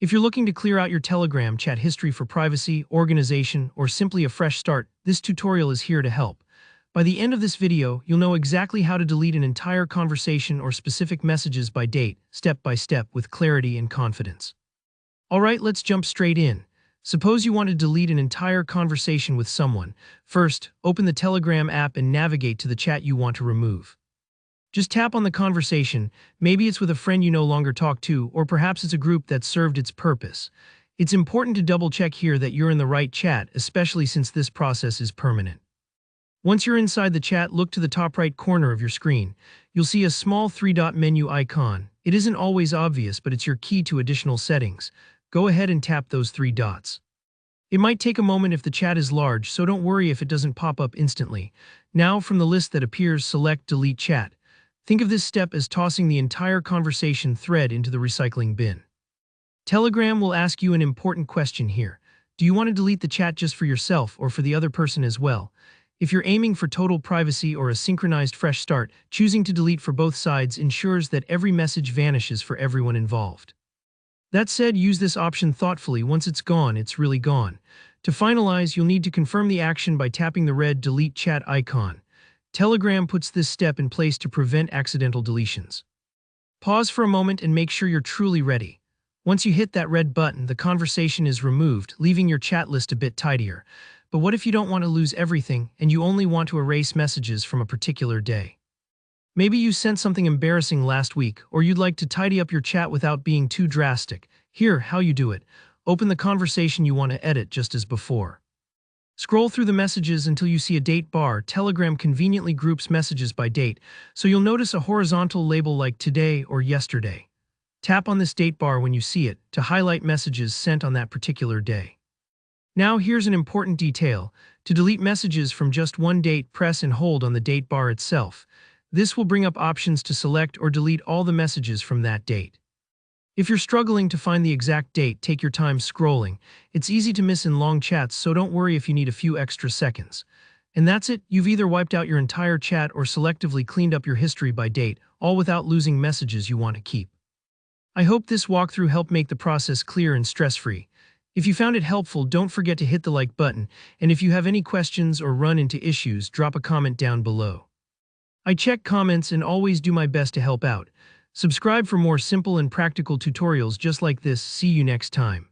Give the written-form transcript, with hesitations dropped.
If you're looking to clear out your Telegram chat history for privacy, organization, or simply a fresh start, this tutorial is here to help. By the end of this video, you'll know exactly how to delete an entire conversation or specific messages by date, step by step, with clarity and confidence. Alright, let's jump straight in. Suppose you want to delete an entire conversation with someone. First, open the Telegram app and navigate to the chat you want to remove. Just tap on the conversation. Maybe it's with a friend you no longer talk to, or perhaps it's a group that served its purpose. It's important to double-check here that you're in the right chat, especially since this process is permanent. Once you're inside the chat, look to the top right corner of your screen. You'll see a small three-dot menu icon. It isn't always obvious, but it's your key to additional settings. Go ahead and tap those three dots. It might take a moment if the chat is large, so don't worry if it doesn't pop up instantly. Now, from the list that appears, select Delete Chat. Think of this step as tossing the entire conversation thread into the recycling bin. Telegram will ask you an important question here. Do you want to delete the chat just for yourself or for the other person as well? If you're aiming for total privacy or a synchronized fresh start, choosing to delete for both sides ensures that every message vanishes for everyone involved. That said, use this option thoughtfully. Once it's gone, it's really gone. To finalize, you'll need to confirm the action by tapping the red Delete Chat icon. Telegram puts this step in place to prevent accidental deletions. Pause for a moment and make sure you're truly ready. Once you hit that red button, the conversation is removed, leaving your chat list a bit tidier. But what if you don't want to lose everything and you only want to erase messages from a particular day? Maybe you sent something embarrassing last week, or you'd like to tidy up your chat without being too drastic. Here, how you do it. Open the conversation you want to edit just as before. Scroll through the messages until you see a date bar. Telegram conveniently groups messages by date, so you'll notice a horizontal label like today or yesterday. Tap on this date bar when you see it to highlight messages sent on that particular day. Now here's an important detail. To delete messages from just one date, press and hold on the date bar itself. This will bring up options to select or delete all the messages from that date. If you're struggling to find the exact date, take your time scrolling. It's easy to miss in long chats, so don't worry if you need a few extra seconds. And that's it. You've either wiped out your entire chat or selectively cleaned up your history by date, all without losing messages you want to keep. I hope this walkthrough helped make the process clear and stress-free. If you found it helpful, don't forget to hit the like button, and if you have any questions or run into issues, drop a comment down below. I check comments and always do my best to help out. Subscribe for more simple and practical tutorials just like this. See you next time.